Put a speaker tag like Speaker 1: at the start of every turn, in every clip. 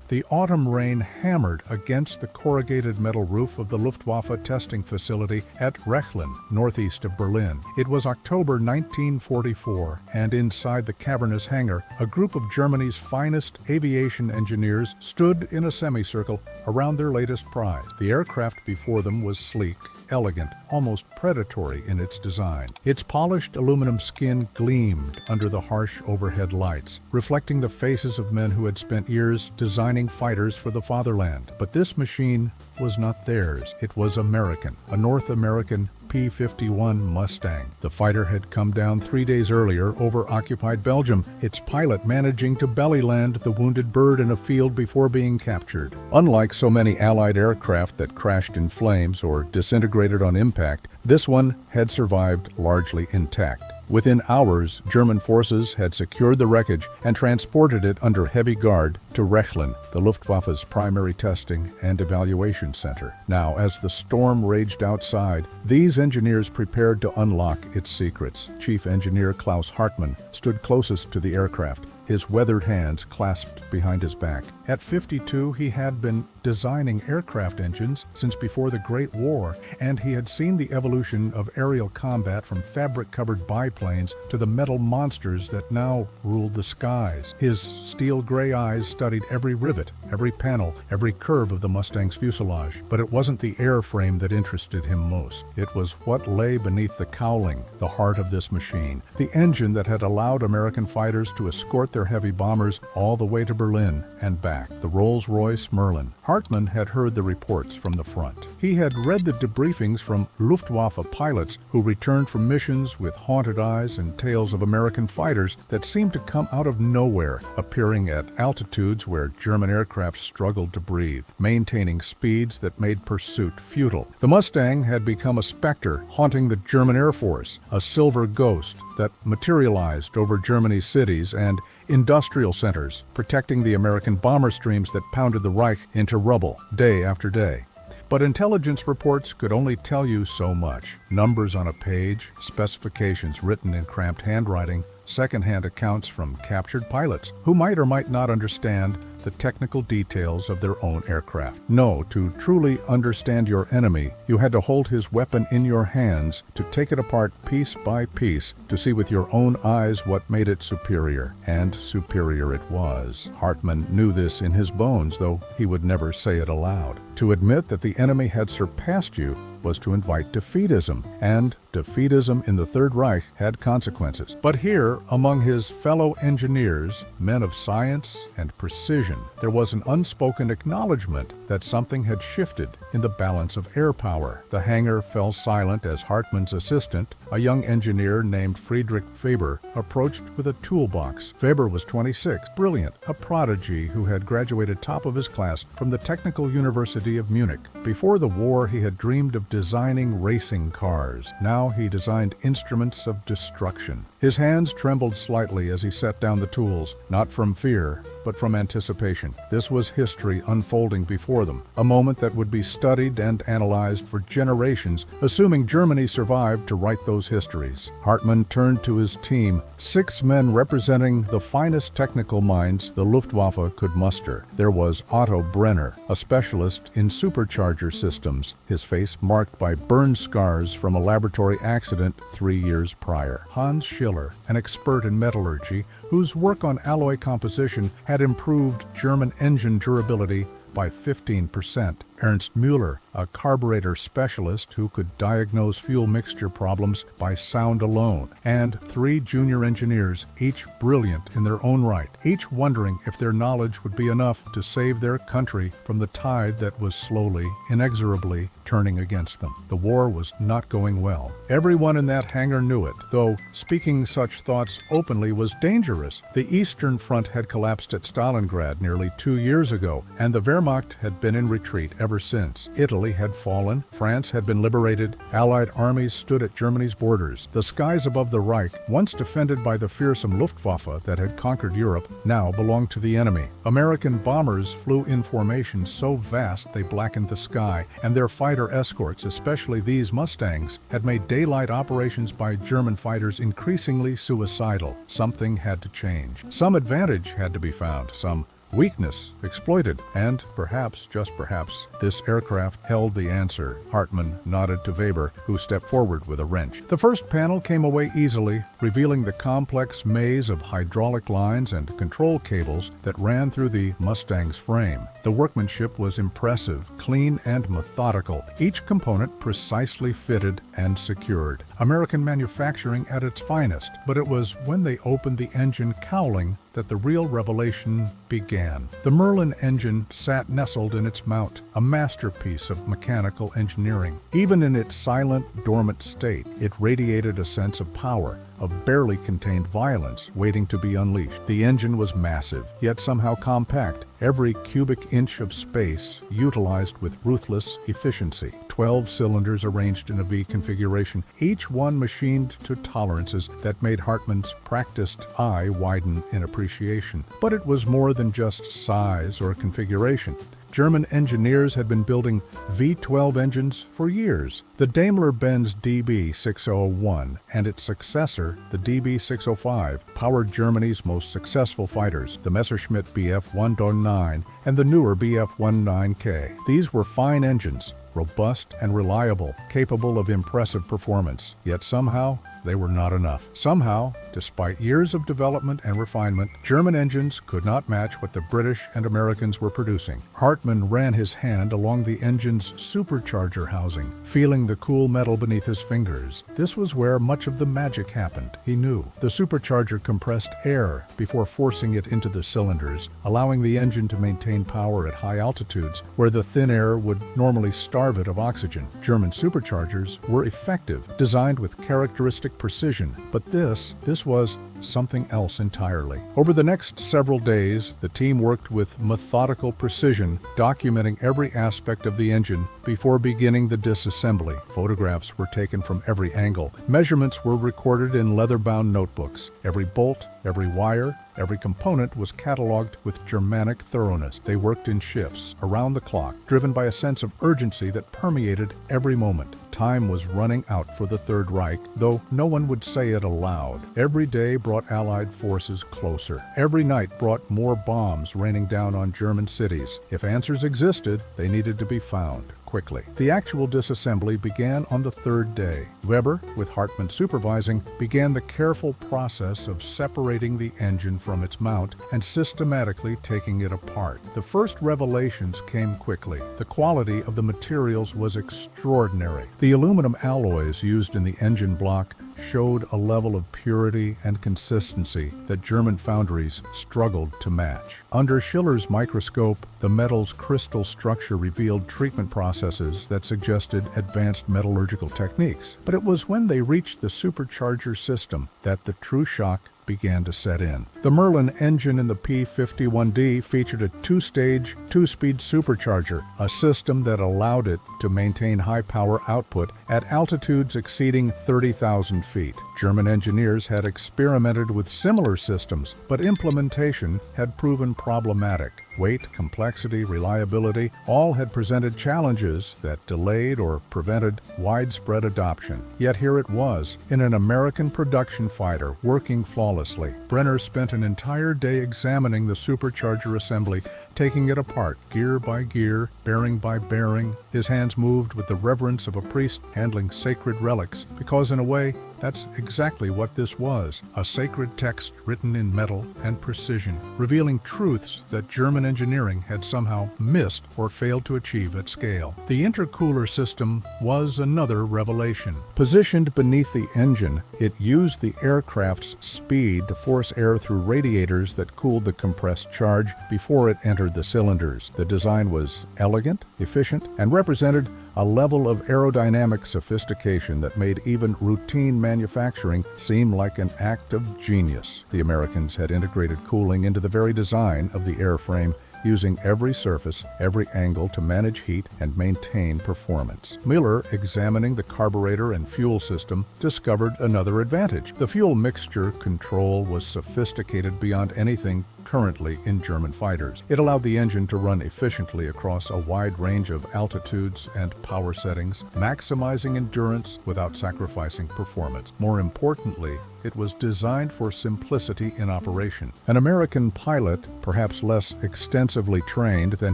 Speaker 1: The autumn rain hammered against the corrugated metal roof of the Luftwaffe testing facility at Rechlin, northeast of Berlin. It was October 1944, and inside the cavernous hangar, a group of Germany's finest aviation engineers stood in a semicircle around their latest prize. The aircraft before them was sleek, elegant, almost predatory in its design. Its polished aluminum skin gleamed under the harsh overhead lights, reflecting the faces of men who had spent years designing fighters for the fatherland. But this machine was not theirs. It was American, a North American P-51 Mustang. The fighter had come down 3 days earlier over occupied Belgium, its pilot managing to belly land the wounded bird in a field before being captured. Unlike so many Allied aircraft that crashed in flames or disintegrated on impact, this one had survived largely intact. Within hours, German forces had secured the wreckage and transported it under heavy guard to Rechlin, the Luftwaffe's primary testing and evaluation center. Now, as the storm raged outside, these engineers prepared to unlock its secrets. Chief Engineer Klaus Hartmann stood closest to the aircraft, his weathered hands clasped behind his back. At 52, he had been designing aircraft engines since before the Great War, and he had seen the evolution of aerial combat from fabric-covered biplanes to the metal monsters that now ruled the skies. His steel-gray eyes studied every rivet, every panel, every curve of the Mustang's fuselage. But it wasn't the airframe that interested him most. It was what lay beneath the cowling, the heart of this machine, the engine that had allowed American fighters to escort their heavy bombers all the way to Berlin and back, the Rolls-Royce Merlin. Hartmann had heard the reports from the front. He had read the debriefings from Luftwaffe pilots who returned from missions with haunted eyes and tales of American fighters that seemed to come out of nowhere, appearing at altitudes where German aircraft struggled to breathe, maintaining speeds that made pursuit futile. The Mustang had become a specter haunting the German Air Force, a silver ghost that materialized over Germany's cities and industrial centers, protecting the American bomber streams that pounded the Reich into rubble day after day. But intelligence reports could only tell you so much. Numbers on a page, specifications written in cramped handwriting, second-hand accounts from captured pilots who might or might not understand the technical details of their own aircraft. No, to truly understand your enemy, you had to hold his weapon in your hands, to take it apart piece by piece, to see with your own eyes what made it superior. And superior it was. Hartmann knew this in his bones, though he would never say it aloud. To admit that the enemy had surpassed you was to invite defeatism, and defeatism in the Third Reich had consequences. But here, among his fellow engineers, men of science and precision, there was an unspoken acknowledgement that something had shifted in the balance of air power. The hangar fell silent as Hartmann's assistant, a young engineer named Friedrich Faber, approached with a toolbox. Faber was 26, brilliant, a prodigy who had graduated top of his class from the Technical University of Munich. Before the war, he had dreamed of designing racing cars. Now he designed instruments of destruction. His hands trembled slightly as he set down the tools, not from fear, but from anticipation. This was history unfolding before them, a moment that would be studied and analyzed for generations, assuming Germany survived to write those histories. Hartmann turned to his team, 6 men representing the finest technical minds the Luftwaffe could muster. There was Otto Brenner, a specialist in supercharger systems, his face marked by burn scars from a laboratory accident 3 years prior. Hans Schiller, an expert in metallurgy, whose work on alloy composition had improved German engine durability by 15%. Ernst Müller, a carburetor specialist who could diagnose fuel mixture problems by sound alone, and 3 junior engineers, each brilliant in their own right, each wondering if their knowledge would be enough to save their country from the tide that was slowly, inexorably turning against them. The war was not going well. Everyone in that hangar knew it, though speaking such thoughts openly was dangerous. The Eastern Front had collapsed at Stalingrad nearly 2 years ago, and the Wehrmacht had been in retreat ever since. Italy had fallen, France had been liberated, Allied armies stood at Germany's borders. The skies above the Reich, once defended by the fearsome Luftwaffe that had conquered Europe, now belonged to the enemy. American bombers flew in formation so vast they blackened the sky, and their fighter escorts, especially these Mustangs, had made daylight operations by German fighters increasingly suicidal. Something had to change. Some advantage had to be found, some weakness exploited, and perhaps, just perhaps, this aircraft held the answer. Hartmann nodded to Weber, who stepped forward with a wrench. The first panel came away easily, revealing the complex maze of hydraulic lines and control cables that ran through the Mustang's frame. The workmanship was impressive, clean, and methodical, each component precisely fitted and secured. American manufacturing at its finest, but it was when they opened the engine cowling that the real revelation began. The Merlin engine sat nestled in its mount, a masterpiece of mechanical engineering. Even in its silent, dormant state, it radiated a sense of power, of barely contained violence waiting to be unleashed. The engine was massive, yet somehow compact, every cubic inch of space utilized with ruthless efficiency. 12 cylinders arranged in a V configuration, each one machined to tolerances that made Hartmann's practiced eye widen in appreciation. But it was more than just size or configuration. German engineers had been building V12 engines for years. The Daimler-Benz DB601 and its successor, the DB605, powered Germany's most successful fighters, the Messerschmitt Bf 109 and the newer Bf 19K. These were fine engines, robust and reliable, capable of impressive performance. Yet somehow, they were not enough. Somehow, despite years of development and refinement, German engines could not match what the British and Americans were producing. Hartmann ran his hand along the engine's supercharger housing, feeling the cool metal beneath his fingers. This was where much of the magic happened, he knew. The supercharger compressed air before forcing it into the cylinders, allowing the engine to maintain power at high altitudes, where the thin air would normally starve it of oxygen. German superchargers were effective, designed with characteristic precision, but this was something else entirely. Over the next several days, the team worked with methodical precision, documenting every aspect of the engine before beginning the disassembly. Photographs were taken from every angle. Measurements were recorded in leather-bound notebooks. Every bolt, every wire, every component was cataloged with Germanic thoroughness. They worked in shifts, around the clock, driven by a sense of urgency that permeated every moment. Time was running out for the Third Reich, though no one would say it aloud. Every day brought Allied forces closer. Every night brought more bombs raining down on German cities. If answers existed, they needed to be found quickly. The actual disassembly began on the third day. Weber, with Hartmann supervising, began the careful process of separating the engine from its mount and systematically taking it apart. The first revelations came quickly. The quality of the materials was extraordinary. The aluminum alloys used in the engine block showed a level of purity and consistency that German foundries struggled to match. Under Schiller's microscope, the metal's crystal structure revealed treatment processes that suggested advanced metallurgical techniques. But it was when they reached the supercharger system that the true shock began to set in. The Merlin engine in the P-51D featured a two-stage, two-speed supercharger, a system that allowed it to maintain high power output at altitudes exceeding 30,000 feet. German engineers had experimented with similar systems, but implementation had proven problematic. Weight, complexity, reliability, all had presented challenges that delayed or prevented widespread adoption. Yet here it was, in an American production fighter, working flawlessly. Brenner spent an entire day examining the supercharger assembly, taking it apart, gear by gear, bearing by bearing. His hands moved with the reverence of a priest handling sacred relics, because in a way, that's exactly what this was, a sacred text written in metal and precision, revealing truths that German engineering had somehow missed or failed to achieve at scale. The intercooler system was another revelation. Positioned beneath the engine, it used the aircraft's speed to force air through radiators that cooled the compressed charge before it entered the cylinders. The design was elegant, efficient, and represented a level of aerodynamic sophistication that made even routine manufacturing seem like an act of genius. The Americans had integrated cooling into the very design of the airframe, using every surface, every angle to manage heat and maintain performance. Miller, examining the carburetor and fuel system, discovered another advantage. The fuel mixture control was sophisticated beyond anything currently in German fighters. It allowed the engine to run efficiently across a wide range of altitudes and power settings, maximizing endurance without sacrificing performance. More importantly, it was designed for simplicity in operation. An American pilot, perhaps less extensively trained than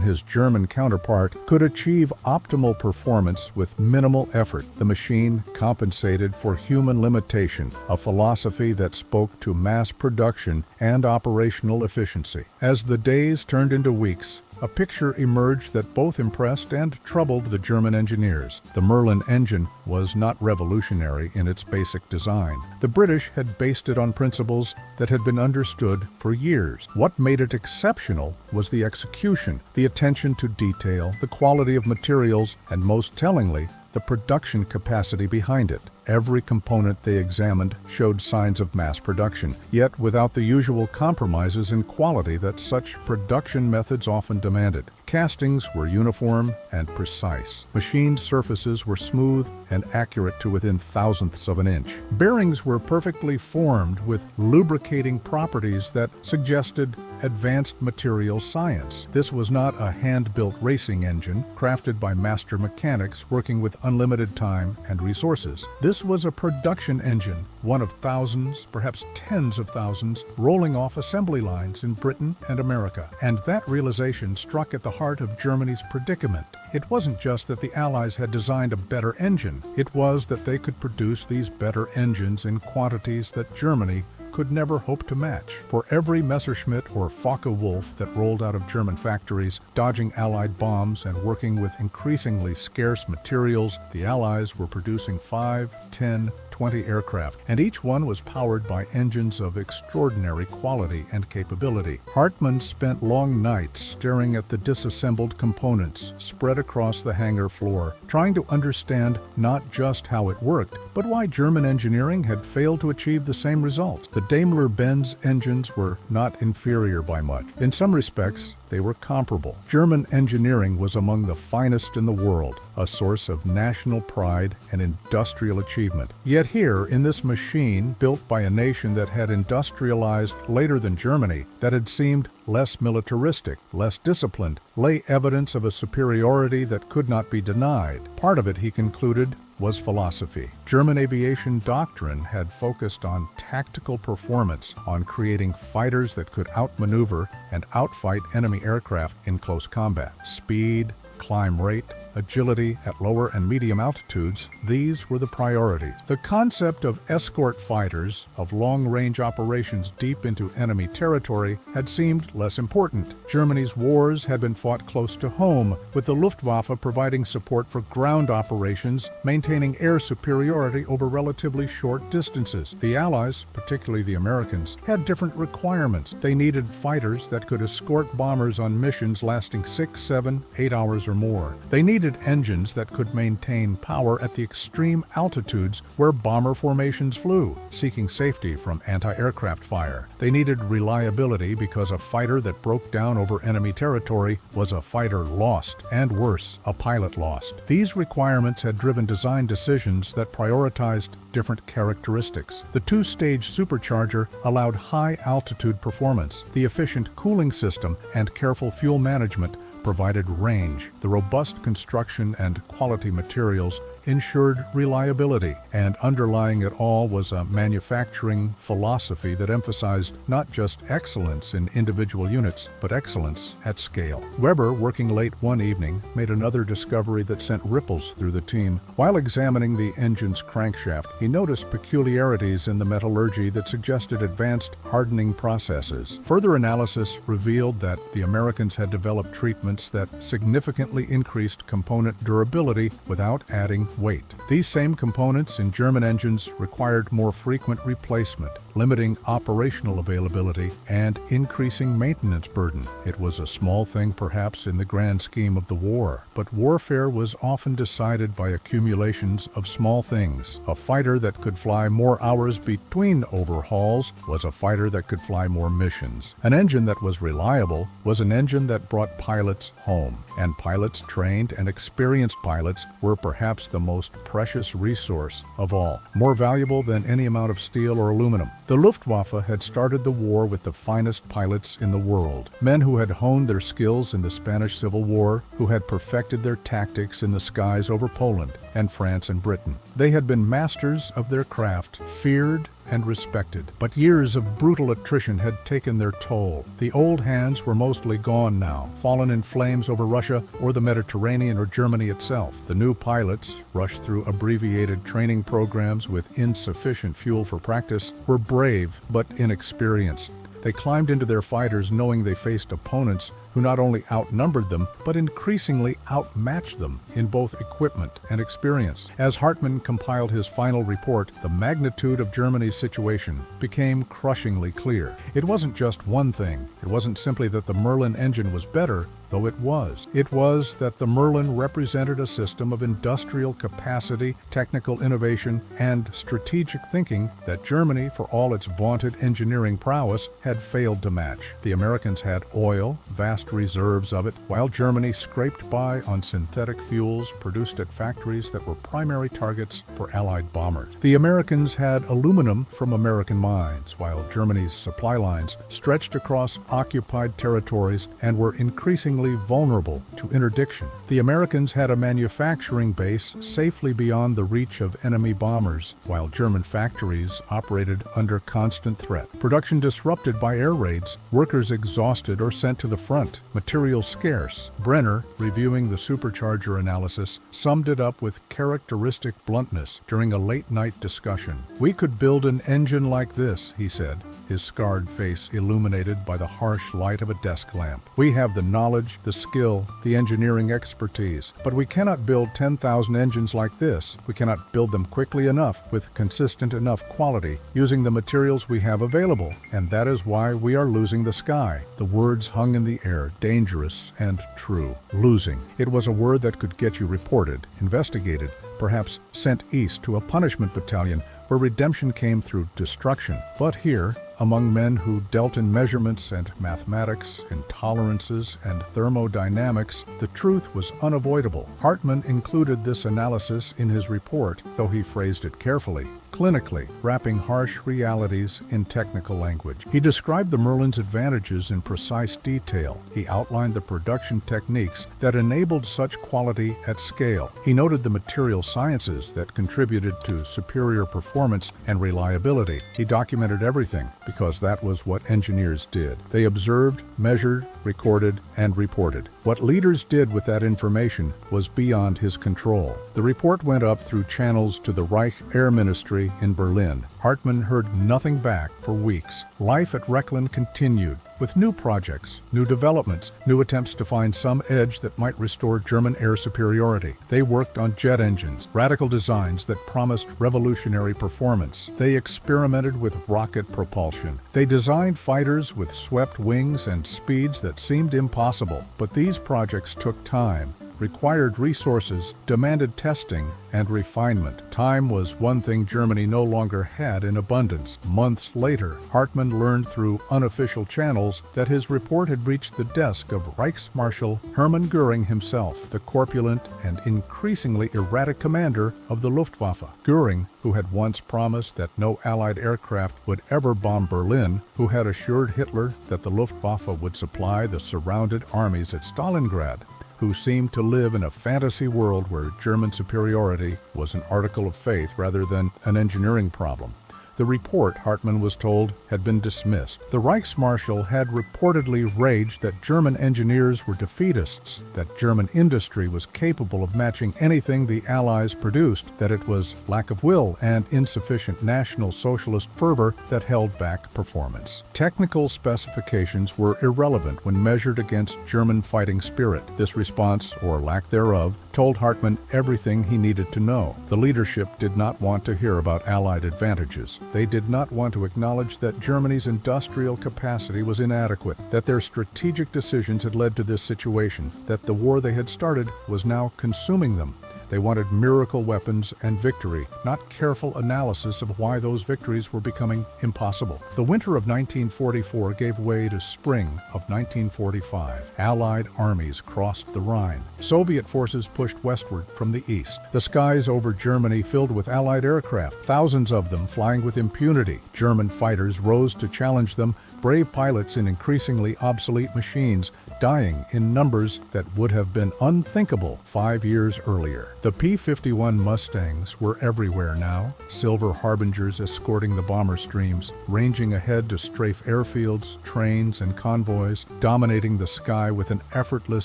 Speaker 1: his German counterpart, could achieve optimal performance with minimal effort. The machine compensated for human limitation, a philosophy that spoke to mass production and operational efficiency. As the days turned into weeks, a picture emerged that both impressed and troubled the German engineers. The Merlin engine was not revolutionary in its basic design. The British had based it on principles that had been understood for years. What made it exceptional was the execution, the attention to detail, the quality of materials, and most tellingly, the production capacity behind it. Every component they examined showed signs of mass production, yet without the usual compromises in quality that such production methods often demanded. Castings were uniform and precise. Machined surfaces were smooth and accurate to within thousandths of an inch. Bearings were perfectly formed with lubricating properties that suggested advanced material science. This was not a hand-built racing engine crafted by master mechanics working with unlimited time and resources. This was a production engine, one of thousands, perhaps tens of thousands, rolling off assembly lines in Britain and America. And that realization struck at the heart of Germany's predicament. It wasn't just that the Allies had designed a better engine, it was that they could produce these better engines in quantities that Germany could never hope to match. For every Messerschmitt or Focke-Wulf that rolled out of German factories, dodging Allied bombs and working with increasingly scarce materials, the Allies were producing 5, 10, 20 aircraft, and each one was powered by engines of extraordinary quality and capability. Hartmann spent long nights staring at the disassembled components spread across the hangar floor, trying to understand not just how it worked, but why German engineering had failed to achieve the same results. The Daimler-Benz engines were not inferior by much. In some respects, they were comparable. German engineering was among the finest in the world, a source of national pride and industrial achievement. Yet here, in this machine built by a nation that had industrialized later than Germany, that had seemed less militaristic, less disciplined, lay evidence of a superiority that could not be denied. Part of it, he concluded, was philosophy. German aviation doctrine had focused on tactical performance, on creating fighters that could outmaneuver and outfight enemy aircraft in close combat. Speed, climb rate, agility at lower and medium altitudes, these were the priorities. The concept of escort fighters, of long-range operations deep into enemy territory, had seemed less important. Germany's wars had been fought close to home, with the Luftwaffe providing support for ground operations, maintaining air superiority over relatively short distances. The Allies, particularly the Americans, had different requirements. They needed fighters that could escort bombers on missions lasting 6, 7, 8 hours or more. They needed engines that could maintain power at the extreme altitudes where bomber formations flew, seeking safety from anti-aircraft fire. They needed reliability because a fighter that broke down over enemy territory was a fighter lost, and worse, a pilot lost. These requirements had driven design decisions that prioritized different characteristics. The two-stage supercharger allowed high-altitude performance. The efficient cooling system and careful fuel management provided range. The robust construction and quality materials ensured reliability, and underlying it all was a manufacturing philosophy that emphasized not just excellence in individual units, but excellence at scale. Weber, working late one evening, made another discovery that sent ripples through the team. While examining the engine's crankshaft, he noticed peculiarities in the metallurgy that suggested advanced hardening processes. Further analysis revealed that the Americans had developed treatments that significantly increased component durability without adding weight. These same components in German engines required more frequent replacement, limiting operational availability and increasing maintenance burden. It was a small thing perhaps in the grand scheme of the war, but warfare was often decided by accumulations of small things. A fighter that could fly more hours between overhauls was a fighter that could fly more missions. An engine that was reliable was an engine that brought pilots home, and pilots, trained and experienced pilots, were perhaps the most precious resource of all, more valuable than any amount of steel or aluminum. The Luftwaffe had started the war with the finest pilots in the world, men who had honed their skills in the Spanish Civil War, who had perfected their tactics in the skies over Poland and France and Britain. They had been masters of their craft, feared and respected. But years of brutal attrition had taken their toll. The old hands were mostly gone now, fallen in flames over Russia or the Mediterranean or Germany itself. The new pilots, rushed through abbreviated training programs with insufficient fuel for practice, were brave but inexperienced. They climbed into their fighters knowing they faced opponents who not only outnumbered them, but increasingly outmatched them in both equipment and experience. As Hartmann compiled his final report, the magnitude of Germany's situation became crushingly clear. It wasn't just one thing. It wasn't simply that the Merlin engine was better, though it was. It was that the Merlin represented a system of industrial capacity, technical innovation, and strategic thinking that Germany, for all its vaunted engineering prowess, had failed to match. The Americans had oil, vast reserves of it, while Germany scraped by on synthetic fuels produced at factories that were primary targets for Allied bombers. The Americans had aluminum from American mines, while Germany's supply lines stretched across occupied territories and were increasingly vulnerable to interdiction. The Americans had a manufacturing base safely beyond the reach of enemy bombers, while German factories operated under constant threat. Production disrupted by air raids, workers exhausted or sent to the front, materials scarce. Brenner, reviewing the supercharger analysis, summed it up with characteristic bluntness during a late-night discussion. "We could build an engine like this," he said, his scarred face illuminated by the harsh light of a desk lamp. "We have the knowledge, the skill, the engineering expertise, but we cannot build 10,000 engines like this. We cannot build them quickly enough, with consistent enough quality, using the materials we have available, and that is why we are losing the sky." The words hung in the air, dangerous and true. Losing. It was a word that could get you reported, investigated, perhaps sent east to a punishment battalion where redemption came through destruction. But here, among men who dealt in measurements and mathematics, in tolerances and thermodynamics, the truth was unavoidable. Hartmann included this analysis in his report, though he phrased it carefully, clinically, wrapping harsh realities in technical language. He described the Merlin's advantages in precise detail. He outlined the production techniques that enabled such quality at scale. He noted the material sciences that contributed to superior performance and reliability. He documented everything, because that was what engineers did. They observed, measured, recorded, and reported. What leaders did with that information was beyond his control. The report went up through channels to the Reich Air Ministry in Berlin. Hartmann heard nothing back for weeks. Life at Rechlin continued, with new projects, new developments, new attempts to find some edge that might restore German air superiority. They worked on jet engines, radical designs that promised revolutionary performance. They experimented with rocket propulsion. They designed fighters with swept wings and speeds that seemed impossible. But these projects took time, required resources, demanded testing and refinement. Time was one thing Germany no longer had in abundance. Months later, Hartmann learned through unofficial channels that his report had reached the desk of Reichsmarschall Hermann Göring himself, the corpulent and increasingly erratic commander of the Luftwaffe. Göring, who had once promised that no Allied aircraft would ever bomb Berlin, who had assured Hitler that the Luftwaffe would supply the surrounded armies at Stalingrad, who seemed to live in a fantasy world where German superiority was an article of faith rather than an engineering problem. The report, Hartmann was told, had been dismissed. The Reichsmarschall had reportedly raged that German engineers were defeatists, that German industry was capable of matching anything the Allies produced, that it was lack of will and insufficient National Socialist fervor that held back performance. Technical specifications were irrelevant when measured against German fighting spirit. This response, or lack thereof, told Hartmann everything he needed to know. The leadership did not want to hear about Allied advantages. They did not want to acknowledge that Germany's industrial capacity was inadequate, that their strategic decisions had led to this situation, that the war they had started was now consuming them. They wanted miracle weapons and victory, not careful analysis of why those victories were becoming impossible. The winter of 1944 gave way to spring of 1945. Allied armies crossed the Rhine. Soviet forces pushed westward from the east. The skies over Germany filled with Allied aircraft, thousands of them flying with impunity. German fighters rose to challenge them, brave pilots in increasingly obsolete machines, dying in numbers that would have been unthinkable 5 years earlier. The P-51 Mustangs were everywhere now, silver harbingers escorting the bomber streams, ranging ahead to strafe airfields, trains, and convoys, dominating the sky with an effortless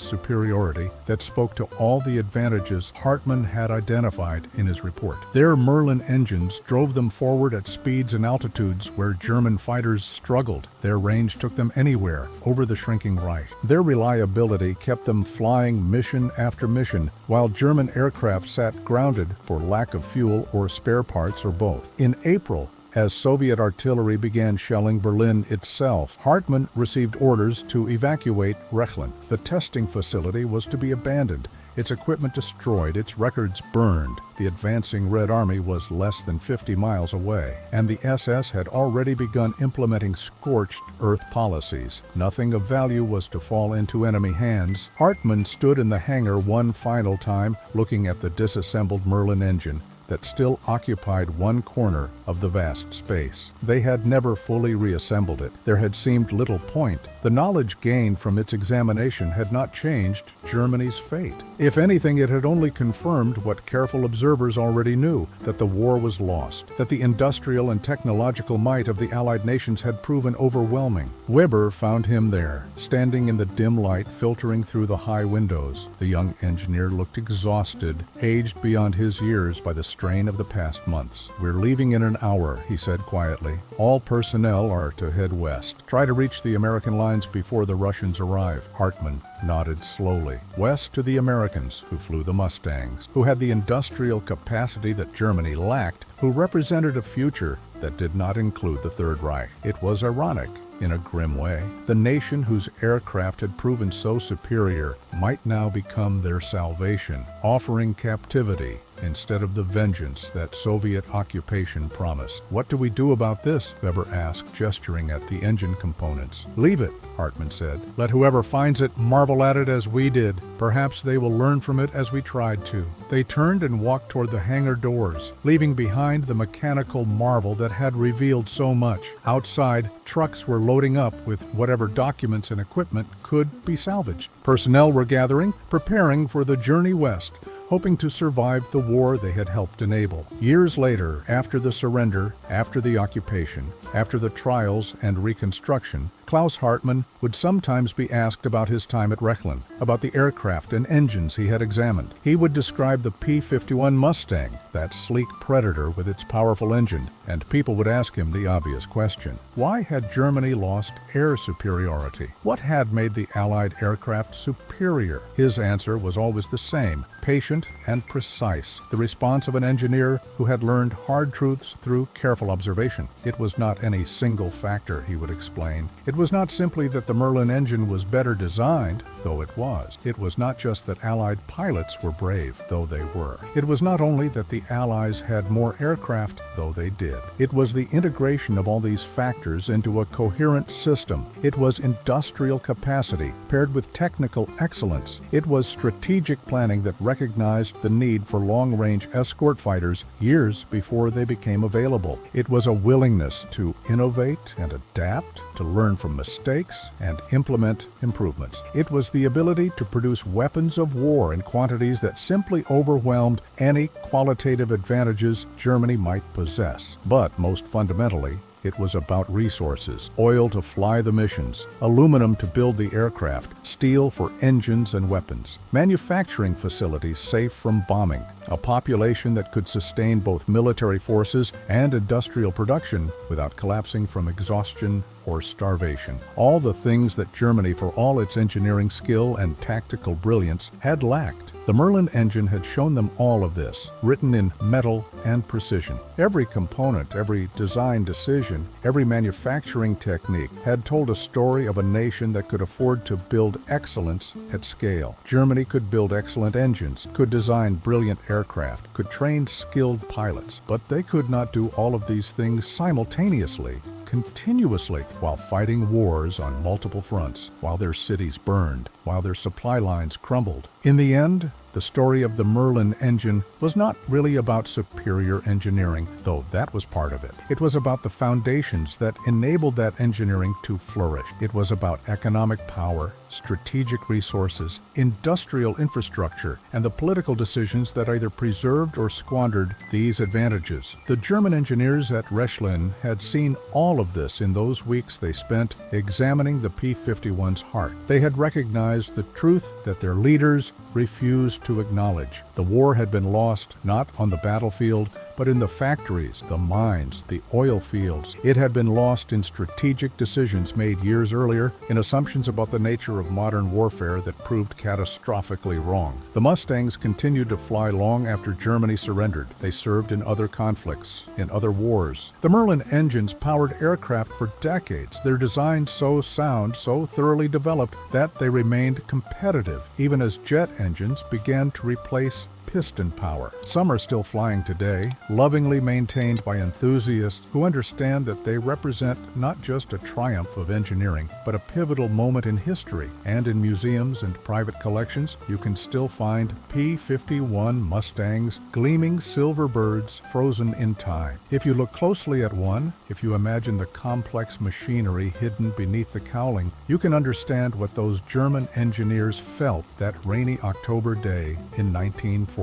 Speaker 1: superiority that spoke to all the advantages Hartmann had identified in his report. Their Merlin engines drove them forward at speeds and altitudes where German fighters struggled. Their range took them anywhere, over the shrinking Reich. Their reliability kept them flying mission after mission, while German aircraft sat grounded for lack of fuel or spare parts or both. In April, as Soviet artillery began shelling Berlin itself, Hartmann received orders to evacuate Rechlin. The testing facility was to be abandoned, its equipment destroyed, its records burned. The advancing Red Army was less than 50 miles away, and the SS had already begun implementing scorched earth policies. Nothing of value was to fall into enemy hands. Hartmann stood in the hangar one final time, looking at the disassembled Merlin engine that still occupied one corner of the vast space. They had never fully reassembled it. There had seemed little point. The knowledge gained from its examination had not changed Germany's fate. If anything, it had only confirmed what careful observers already knew, that the war was lost, that the industrial and technological might of the Allied nations had proven overwhelming. Weber found him there, standing in the dim light filtering through the high windows. The young engineer looked exhausted, aged beyond his years by the strain of the past months. "We're leaving in an hour," he said quietly. "All personnel are to head west. Try to reach the American lines before the Russians arrive." Hartmann nodded slowly. West to the Americans, who flew the Mustangs, who had the industrial capacity that Germany lacked, who represented a future that did not include the Third Reich. It was ironic, in a grim way. The nation whose aircraft had proven so superior might now become their salvation, offering captivity instead of the vengeance that Soviet occupation promised. "What do we do about this?" Weber asked, gesturing at the engine components. "Leave it," Hartmann said. "Let whoever finds it marvel at it as we did. Perhaps they will learn from it as we tried to." They turned and walked toward the hangar doors, leaving behind the mechanical marvel that had revealed so much. Outside, trucks were loading up with whatever documents and equipment could be salvaged. Personnel were gathering, preparing for the journey west, hoping to survive the war they had helped enable. Years later, after the surrender, after the occupation, after the trials and reconstruction, Klaus Hartmann would sometimes be asked about his time at Rechlin, about the aircraft and engines he had examined. He would describe the P-51 Mustang, that sleek predator with its powerful engine, and people would ask him the obvious question: why had Germany lost air superiority? What had made the Allied aircraft superior? His answer was always the same: patient and precise, the response of an engineer who had learned hard truths through careful observation. It was not any single factor, he would explain. It was not simply that the Merlin engine was better designed, though it was. It was not just that Allied pilots were brave, though they were. It was not only that the Allies had more aircraft, though they did. It was the integration of all these factors into a coherent system. It was industrial capacity paired with technical excellence. It was strategic planning that recognized the need for long-range escort fighters years before they became available. It was a willingness to innovate and adapt, to learn from mistakes and implement improvements. It was the ability to produce weapons of war in quantities that simply overwhelmed any qualitative advantages Germany might possess. But most fundamentally, it was about resources: oil to fly the missions, aluminum to build the aircraft, steel for engines and weapons, manufacturing facilities safe from bombing, a population that could sustain both military forces and industrial production without collapsing from exhaustion or starvation. All the things that Germany, for all its engineering skill and tactical brilliance, had lacked. The Merlin engine had shown them all of this, written in metal and precision. Every component, every design decision, every manufacturing technique had told a story of a nation that could afford to build excellence at scale. Germany could build excellent engines, could design brilliant aircraft, could train skilled pilots, but they could not do all of these things simultaneously, continuously, while fighting wars on multiple fronts, while their cities burned, while their supply lines crumbled. In the end, The story of the Merlin engine was not really about superior engineering, though that was part of it. It was about the foundations that enabled that engineering to flourish. It was about economic power, strategic resources, industrial infrastructure, and the political decisions that either preserved or squandered these advantages. The German engineers at Merlin had seen all of this in those weeks they spent examining the P-51's heart. They had recognized the truth that their leaders refused to acknowledge. The war had been lost not on the battlefield, but in the factories, the mines, the oil fields. It had been lost in strategic decisions made years earlier, in assumptions about the nature of modern warfare that proved catastrophically wrong. The Mustangs continued to fly long after Germany surrendered. They served in other conflicts, in other wars. The Merlin engines powered aircraft for decades, their designs so sound, so thoroughly developed, that they remained competitive, even as jet engines began to replace piston power. Some are still flying today, lovingly maintained by enthusiasts who understand that they represent not just a triumph of engineering, but a pivotal moment in history. And in museums and private collections, you can still find P-51 Mustangs, gleaming silver birds frozen in time. If you look closely at one, if you imagine the complex machinery hidden beneath the cowling, you can understand what those German engineers felt that rainy October day in 1944.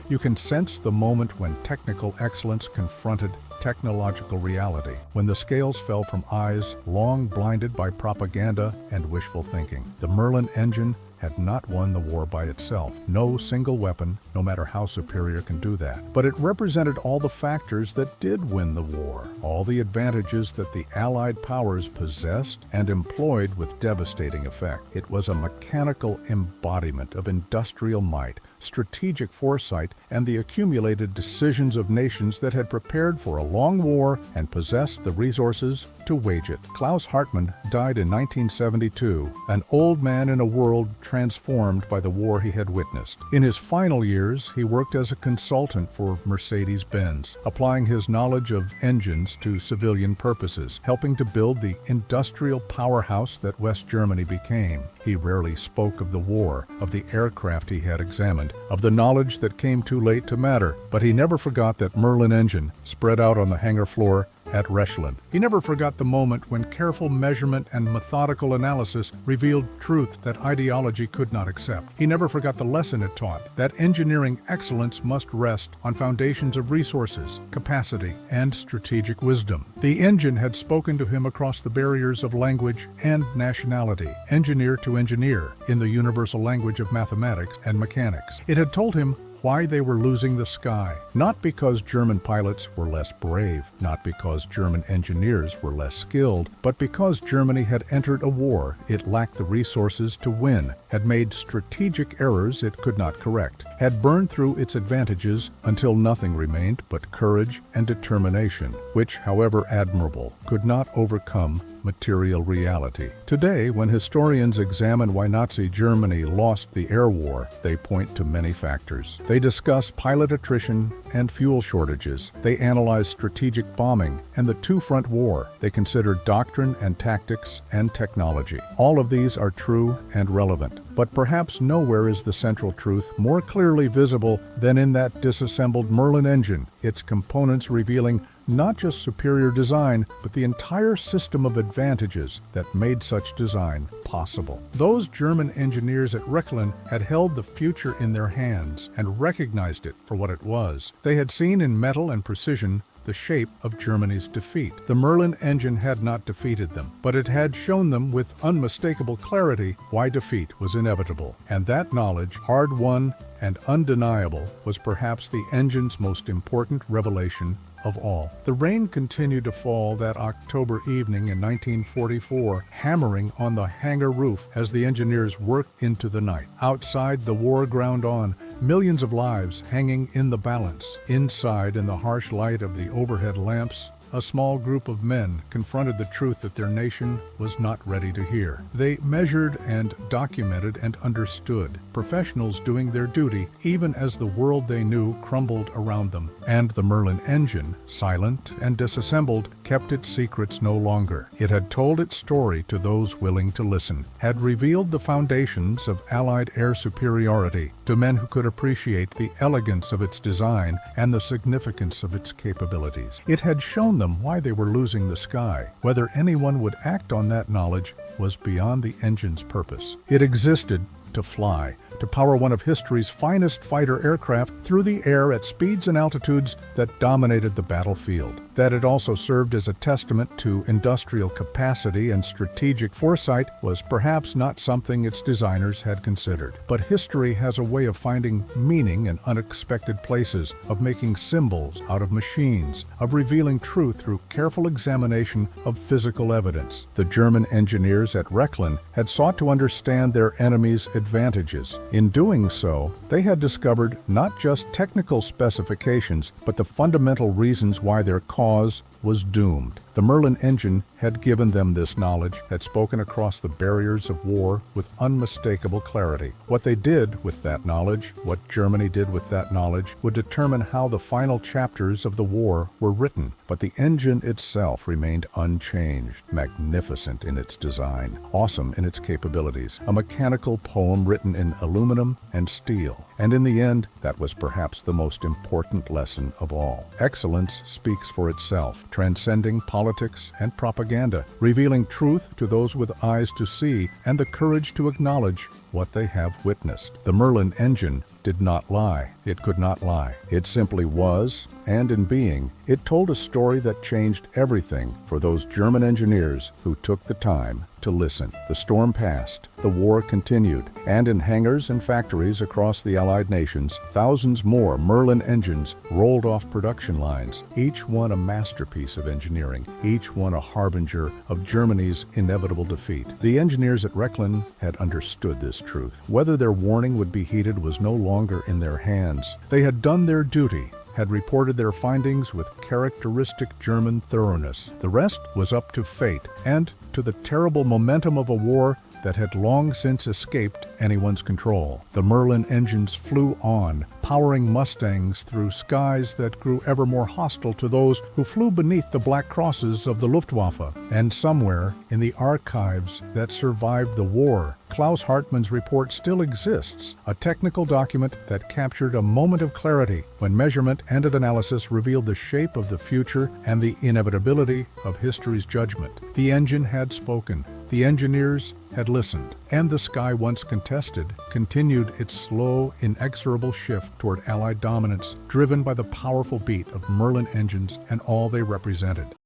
Speaker 1: You can sense the moment when technical excellence confronted technological reality, when the scales fell from eyes long blinded by propaganda and wishful thinking. The Merlin engine had not won the war by itself. No single weapon, no matter how superior, can do that. But it represented all the factors that did win the war, all the advantages that the Allied powers possessed and employed with devastating effect. It was a mechanical embodiment of industrial might, strategic foresight, and the accumulated decisions of nations that had prepared for a long war and possessed the resources to wage it. Klaus Hartmann died in 1972, an old man in a world transformed by the war he had witnessed. In his final years, he worked as a consultant for Mercedes-Benz, applying his knowledge of engines to civilian purposes, helping to build the industrial powerhouse that West Germany became. He rarely spoke of the war, of the aircraft he had examined, of the knowledge that came too late to matter, but he never forgot that Merlin engine spread out on the hangar floor at Merlin. He never forgot the moment when careful measurement and methodical analysis revealed truth that ideology could not accept. He never forgot the lesson it taught, that engineering excellence must rest on foundations of resources, capacity, and strategic wisdom. The engine had spoken to him across the barriers of language and nationality, engineer to engineer, in the universal language of mathematics and mechanics. It had told him why they were losing the sky. Not because German pilots were less brave, not because German engineers were less skilled, but because Germany had entered a war it lacked the resources to win, had made strategic errors it could not correct, had burned through its advantages until nothing remained but courage and determination, which, however admirable, could not overcome material reality. Today, when historians examine why Nazi Germany lost the air war, they point to many factors. They discuss pilot attrition and fuel shortages. They analyze strategic bombing and the two-front war. They consider doctrine and tactics and technology. All of these are true and relevant, but perhaps nowhere is the central truth more clearly visible than in that disassembled Merlin engine, its components revealing not just superior design, but the entire system of advantages that made such design possible. Those German engineers at Merlin had held the future in their hands and recognized it for what it was. They had seen in metal and precision the shape of Germany's defeat. The Merlin engine had not defeated them, but it had shown them with unmistakable clarity why defeat was inevitable. And that knowledge, hard-won and undeniable, was perhaps the engine's most important revelation of all. The rain continued to fall that October evening in 1944, hammering on the hangar roof as the engineers worked into the night. Outside, the war ground on, millions of lives hanging in the balance. Inside, in the harsh light of the overhead lamps, a small group of men confronted the truth that their nation was not ready to hear. They measured and documented and understood, professionals doing their duty even as the world they knew crumbled around them. And the Merlin engine, silent and disassembled, kept its secrets no longer. It had told its story to those willing to listen, had revealed the foundations of Allied air superiority to men who could appreciate the elegance of its design and the significance of its capabilities. It had shown them why they were losing the sky. Whether anyone would act on that knowledge was beyond the engine's purpose. It existed to fly, to power one of history's finest fighter aircraft through the air at speeds and altitudes that dominated the battlefield. That it also served as a testament to industrial capacity and strategic foresight was perhaps not something its designers had considered. But history has a way of finding meaning in unexpected places, of making symbols out of machines, of revealing truth through careful examination of physical evidence. The German engineers at Rechlin had sought to understand their enemy's advantages. In doing so, they had discovered not just technical specifications, but the fundamental reasons why their cause was doomed. The Merlin engine had given them this knowledge, had spoken across the barriers of war with unmistakable clarity. What they did with that knowledge, what Germany did with that knowledge, would determine how the final chapters of the war were written. But the engine itself remained unchanged, magnificent in its design, awesome in its capabilities, a mechanical poem written in aluminum and steel. And in the end, that was perhaps the most important lesson of all. Excellence speaks for itself, transcending politics and propaganda, revealing truth to those with eyes to see and the courage to acknowledge what they have witnessed. The Merlin engine did not lie. It could not lie. It simply was, and in being, it told a story that changed everything for those German engineers who took the time to listen. The storm passed, the war continued, and in hangars and factories across the Allied nations, thousands more Merlin engines rolled off production lines, each one a masterpiece of engineering, each one a harbinger of Germany's inevitable defeat. The engineers at Rechlin had understood this truth. Whether their warning would be heeded was no longer in their hands. They had done their duty, had reported their findings with characteristic German thoroughness. The rest was up to fate and to the terrible momentum of a war that had long since escaped anyone's control. The Merlin engines flew on, powering Mustangs through skies that grew ever more hostile to those who flew beneath the black crosses of the Luftwaffe. And somewhere in the archives that survived the war, Klaus Hartmann's report still exists, a technical document that captured a moment of clarity when measurement and analysis revealed the shape of the future and the inevitability of history's judgment. The engine had spoken. The engineers had listened, and the sky once contested continued its slow, inexorable shift toward Allied dominance, driven by the powerful beat of Merlin engines and all they represented.